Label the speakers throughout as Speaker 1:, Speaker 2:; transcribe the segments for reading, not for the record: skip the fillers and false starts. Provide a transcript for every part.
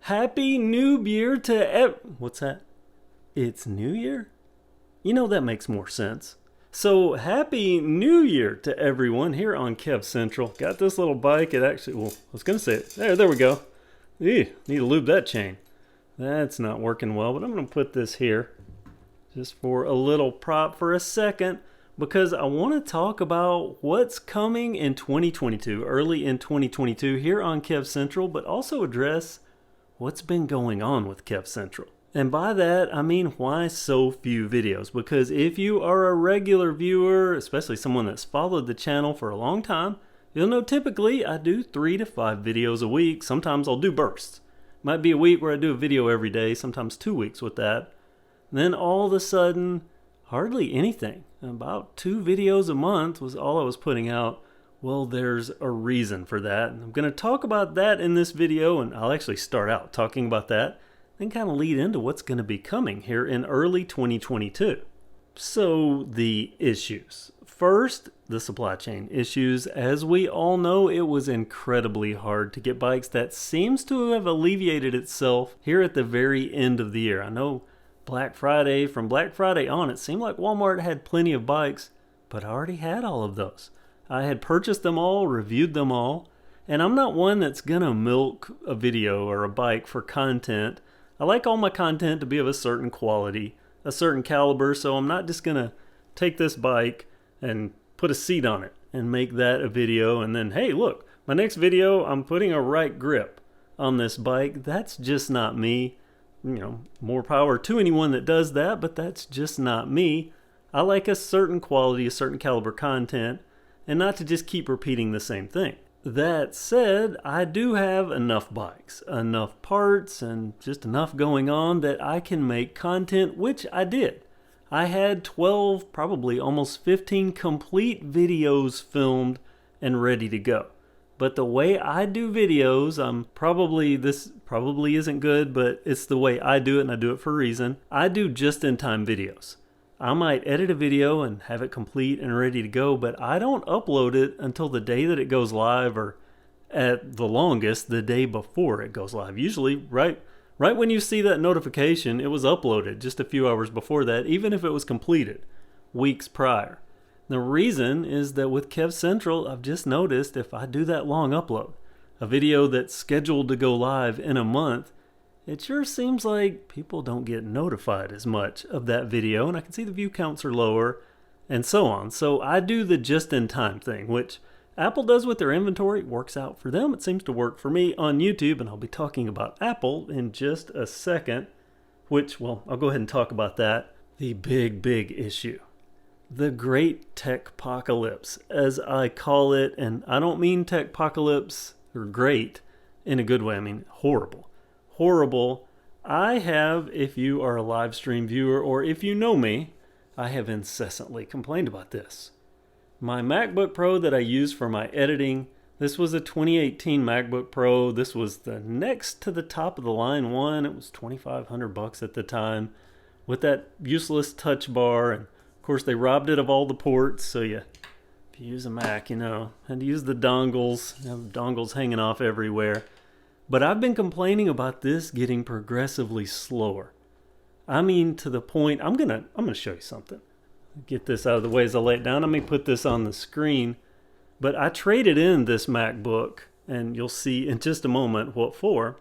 Speaker 1: Happy New Year to what's that? It's New Year? You know, that makes more sense. So, Happy New Year to everyone here on KevCentral. Got this little bike. It actually, well, I was going to say it. There we go. Need to lube that chain. That's not working well, but I'm going to put this here just for a little prop for a second because I want to talk about what's coming in 2022, early in 2022 here on KevCentral, but also address what's been going on with KevCentral. And by that, I mean why so few videos. Because if you are a regular viewer, especially someone that's followed the channel for a long time, you'll know typically I do 3 to 5 videos a week. Sometimes I'll do bursts. Might be a week where I do a video every day, sometimes 2 weeks with that. And then all of a sudden, hardly anything. About 2 videos a month was all I was putting out. Well, there's a reason for that. And I'm going to talk about that in this video, and I'll actually start out talking about that, then kind of lead into what's going to be coming here in early 2022. So, the issues. First, the supply chain issues. As we all know, it was incredibly hard to get bikes. That seems to have alleviated itself here at the very end of the year. I know from Black Friday on, it seemed like Walmart had plenty of bikes, but I already had all of those. I had purchased them all, reviewed them all, and I'm not one that's gonna milk a video or a bike for content. I like all my content to be of a certain quality, a certain caliber, so I'm not just gonna take this bike and put a seat on it and make that a video and then, hey, look, my next video, I'm putting a right grip on this bike. That's just not me. You know, more power to anyone that does that, but that's just not me. I like a certain quality, a certain caliber content, and not to just keep repeating the same thing. That said, I do have enough bikes, enough parts, and just enough going on that I can make content, which I did. I had 12, probably almost 15 complete videos filmed and ready to go. But the way I do videos, this probably isn't good, but it's the way I do it, and I do it for a reason. I do just-in-time videos. I might edit a video and have it complete and ready to go, but I don't upload it until the day that it goes live, or at the longest, the day before it goes live. Usually, right when you see that notification, it was uploaded just a few hours before that, even if it was completed weeks prior. The reason is that with KevCentral, I've just noticed if I do that long upload, a video that's scheduled to go live in a month, it sure seems like people don't get notified as much of that video, and I can see the view counts are lower, and so on. So I do the just-in-time thing, which Apple does with their inventory. It works out for them. It seems to work for me on YouTube, and I'll be talking about Apple in just a second, which, well, I'll go ahead and talk about that. The big issue. The great tech-pocalypse, as I call it, and I don't mean tech-pocalypse or great in a good way. I mean horrible. I have, if you are a live stream viewer or if you know me, I have incessantly complained about this. My MacBook Pro that I use for my editing, this was a 2018 MacBook Pro. This was the next to the top of the line one. It was $2,500 at the time with that useless touch bar, and of course they robbed it of all the ports. So if you use a Mac, had to use the dongles. You have dongles hanging off everywhere. But I've been complaining about this getting progressively slower. I mean, to the point, I'm gonna show you something. Get this out of the way as I lay it down. Let me put this on the screen. But I traded in this MacBook, and you'll see in just a moment what for.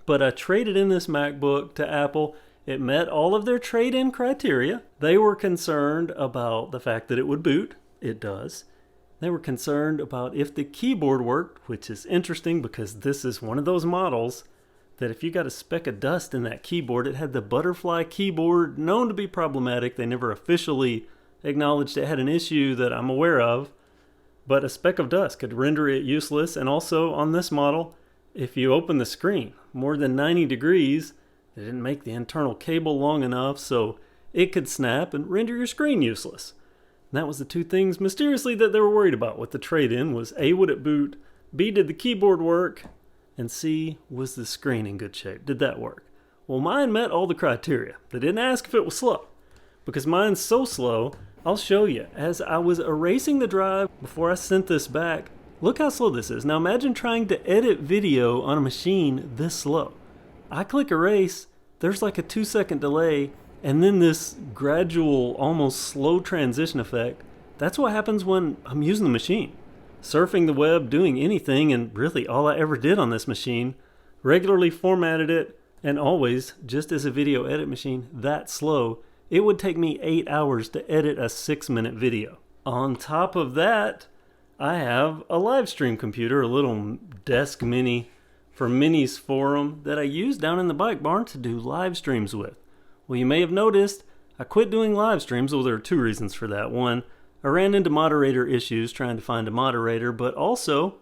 Speaker 1: But I traded in this MacBook to Apple. It met all of their trade-in criteria. They were concerned about the fact that it would boot. It does. They were concerned about if the keyboard worked, which is interesting because this is one of those models that if you got a speck of dust in that keyboard, it had the butterfly keyboard, known to be problematic. They never officially acknowledged it had an issue that I'm aware of, but a speck of dust could render it useless. And also on this model, if you open the screen more than 90 degrees, they didn't make the internal cable long enough, so it could snap and render your screen useless. And that was the two things mysteriously that they were worried about with the trade-in was A, would it boot? B, did the keyboard work? And C, was the screen in good shape? Did that work? Well, mine met all the criteria. They didn't ask if it was slow. Because mine's so slow, I'll show you. As I was erasing the drive before I sent this back, look how slow this is. Now imagine trying to edit video on a machine this slow. I click erase, there's like a 2-second delay, and then this gradual, almost slow transition effect. That's what happens when I'm using the machine. Surfing the web, doing anything, and really all I ever did on this machine, regularly formatted it, and always, just as a video edit machine, that slow, it would take me 8 hours to edit a 6-minute video. On top of that, I have a live stream computer, a little desk mini for Minis Forum that I use down in the bike barn to do live streams with. Well, you may have noticed I quit doing live streams. Well, there are 2 reasons for that. One, I ran into moderator issues trying to find a moderator, but also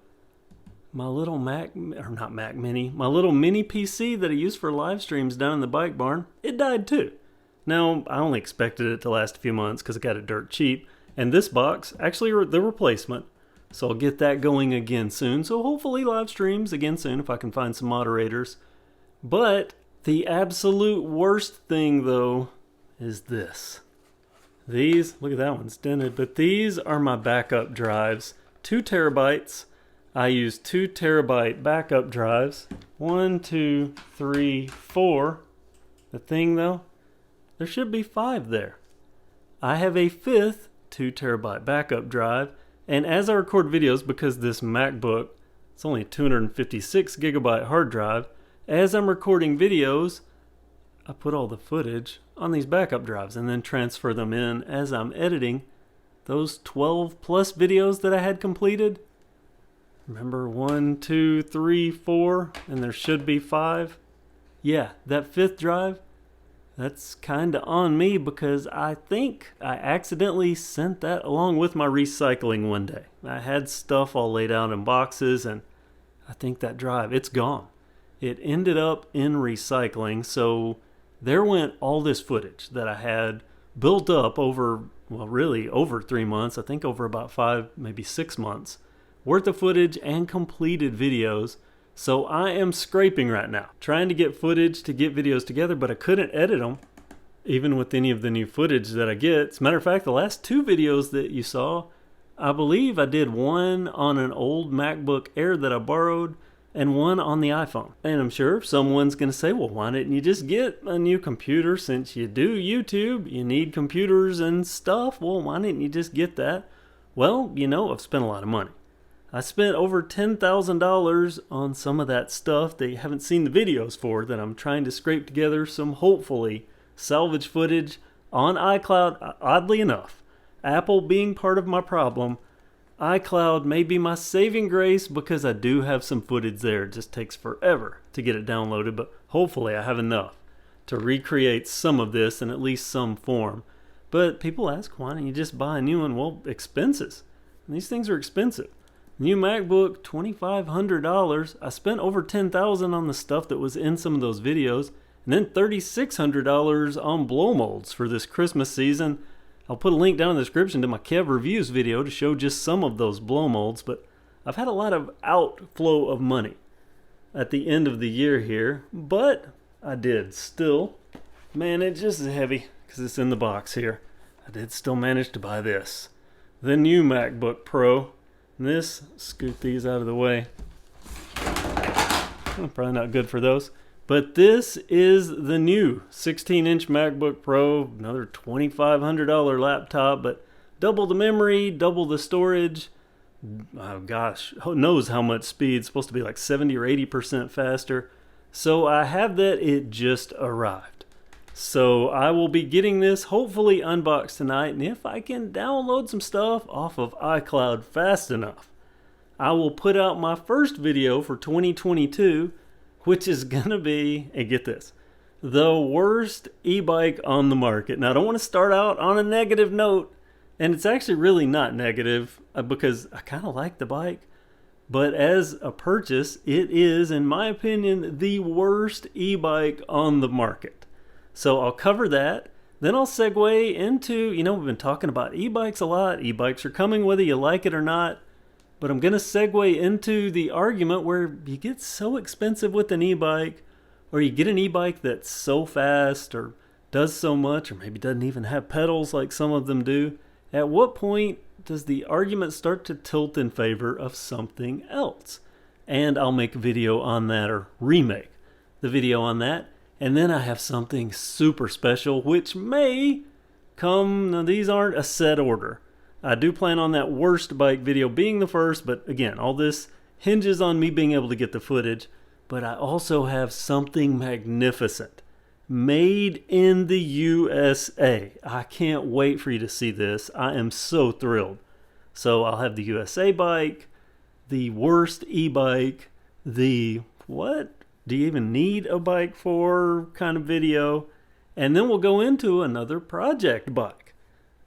Speaker 1: my little my little mini PC that I use for live streams down in the bike barn, it died too. Now, I only expected it to last a few months because I got it dirt cheap, and this box, actually the replacement, so I'll get that going again soon. So hopefully live streams again soon if I can find some moderators. But the absolute worst thing though is this. These, look at that one's dented, but these are my backup drives. 2 terabytes. I use 2 terabyte backup drives. 1, 2, 3, 4. The thing though, there should be 5 there. I have a 5th 2 terabyte backup drive. And as I record videos, because this MacBook, it's only a 256 gigabyte hard drive, as I'm recording videos, I put all the footage on these backup drives and then transfer them in as I'm editing those 12 plus videos that I had completed. Remember 1, 2, 3, 4, and there should be 5. Yeah, that 5th drive, that's kind of on me because I think I accidentally sent that along with my recycling one day. I had stuff all laid out in boxes, and I think that drive, it's gone. It ended up in recycling, so there went all this footage that I had built up over, well, really over 3 months. I think over about 5, maybe 6 months worth of footage and completed videos. So I am scraping right now, trying to get footage to get videos together, but I couldn't edit them, even with any of the new footage that I get. As a matter of fact, the last 2 videos that you saw, I believe I did one on an old MacBook Air that I borrowed, and one on the iPhone. And I'm sure someone's going to say, well, why didn't you just get a new computer? Since you do YouTube, you need computers and stuff. Well, why didn't you just get that? Well, you know, I've spent a lot of money. I spent over $10,000 on some of that stuff that you haven't seen the videos for, that I'm trying to scrape together some hopefully salvage footage on iCloud. Oddly enough, Apple being part of my problem, iCloud may be my saving grace because I do have some footage there. It just takes forever to get it downloaded, but hopefully I have enough to recreate some of this in at least some form. But people ask, why don't you just buy a new one? Well, expenses. And these things are expensive. New MacBook, $2,500. I spent over $10,000 on the stuff that was in some of those videos, and then $3,600 on blow molds for this Christmas season. I'll put a link down in the description to my KevReviews video to show just some of those blow molds, but I've had a lot of outflow of money at the end of the year here, but I did still manage, this is heavy because it's in the box here, I did still manage to buy this, the new MacBook Pro. This, scoot these out of the way. Probably not good for those. But this is the new 16-inch MacBook Pro, another $2,500 laptop, but double the memory, double the storage. Oh gosh, who knows how much speed. It's supposed to be like 70 or 80% faster. So I have that, it just arrived. So I will be getting this hopefully unboxed tonight, and if I can download some stuff off of iCloud fast enough, I will put out my first video for 2022, which is gonna be, and get this, the worst e-bike on the market. Now I don't want to start out on a negative note, and it's actually really not negative because I kind of like the bike, but as a purchase, it is, in my opinion, the worst e-bike on the market. So I'll cover that. Then I'll segue into, we've been talking about e-bikes a lot. E-bikes are coming whether you like it or not. But I'm going to segue into the argument where you get so expensive with an e-bike, or you get an e-bike that's so fast or does so much, or maybe doesn't even have pedals like some of them do. At what point does the argument start to tilt in favor of something else? And I'll make a video on that, or remake the video on that. And then I have something super special, which may come, now these aren't a set order. I do plan on that worst bike video being the first, but again, all this hinges on me being able to get the footage. But I also have something magnificent made in the USA. I can't wait for you to see this. I am so thrilled. So I'll have the USA bike, the worst e-bike, the what do you even need a bike for kind of video, and then we'll go into another project bike.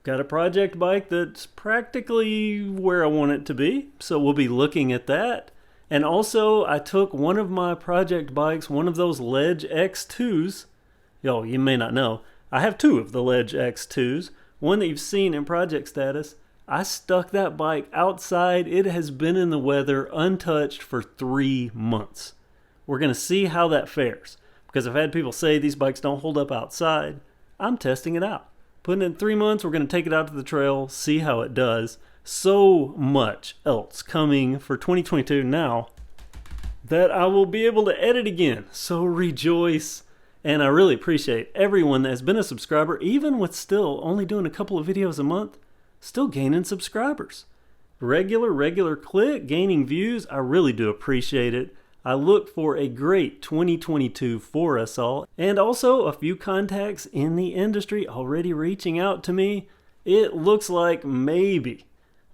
Speaker 1: Got a project bike that's practically where I want it to be, so we'll be looking at that. And also, I took one of my project bikes, one of those Ledge X2s. Yo, you may not know, I have two of the Ledge X2s. One that you've seen in project status. I stuck that bike outside. It has been in the weather untouched for 3 months. We're going to see how that fares. Because I've had people say these bikes don't hold up outside. I'm testing it out. Putting it in 3 months, we're going to take it out to the trail, see how it does. So much else coming for 2022 now that I will be able to edit again. So rejoice. And I really appreciate everyone that has been a subscriber, even with still only doing a couple of videos a month, still gaining subscribers. Regular click, gaining views. I really do appreciate it. I look for a great 2022 for us all. And also a few contacts in the industry already reaching out to me. It looks like maybe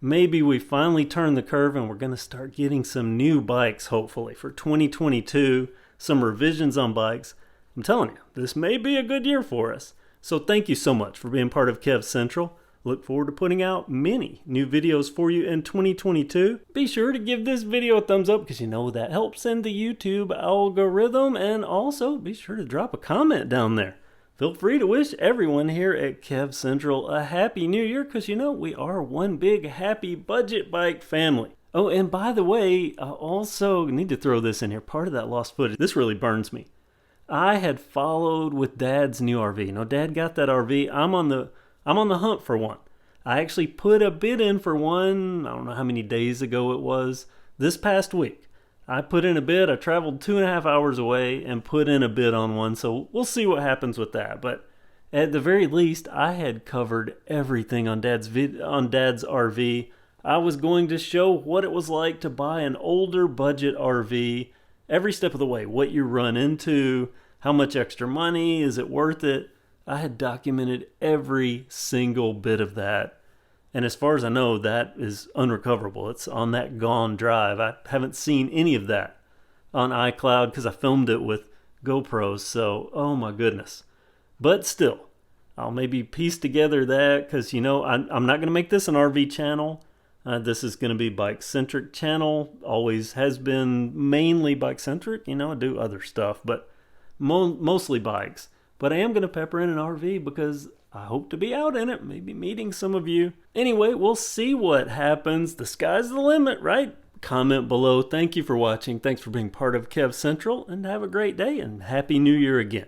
Speaker 1: we finally turned the curve and we're going to start getting some new bikes, hopefully, for 2022. Some revisions on bikes. I'm telling you, this may be a good year for us. So thank you so much for being part of KevCentral. Look forward to putting out many new videos for you in 2022. Be sure to give this video a thumbs up because you know that helps in the YouTube algorithm. And also be sure to drop a comment down there. Feel free to wish everyone here at KevCentral a happy new year because you know we are one big happy budget bike family. Oh, and by the way, I also need to throw this in here. Part of that lost footage. This really burns me. I had followed with Dad's new RV. Now, Dad got that RV. I'm on the hunt for one. I actually put a bid in for one, I don't know how many days ago it was, this past week. I put in a bid. I traveled 2.5 hours away and put in a bid on one, so we'll see what happens with that. But at the very least, I had covered everything on Dad's RV. I was going to show what it was like to buy an older budget RV, every step of the way, what you run into, how much extra money, is it worth it? I had documented every single bit of that. And as far as I know, that is unrecoverable. It's on that gone drive. I haven't seen any of that on iCloud because I filmed it with GoPros. So, oh my goodness. But still, I'll maybe piece together that because, you know, I'm not going to make this an RV channel. This is going to be bike-centric channel. Always has been mainly bike-centric. You know, I do other stuff, but mostly bikes. But I am going to pepper in an RV because I hope to be out in it, maybe meeting some of you. Anyway, we'll see what happens. The sky's the limit, right? Comment below. Thank you for watching. Thanks for being part of KevCentral, and have a great day, and Happy New Year again.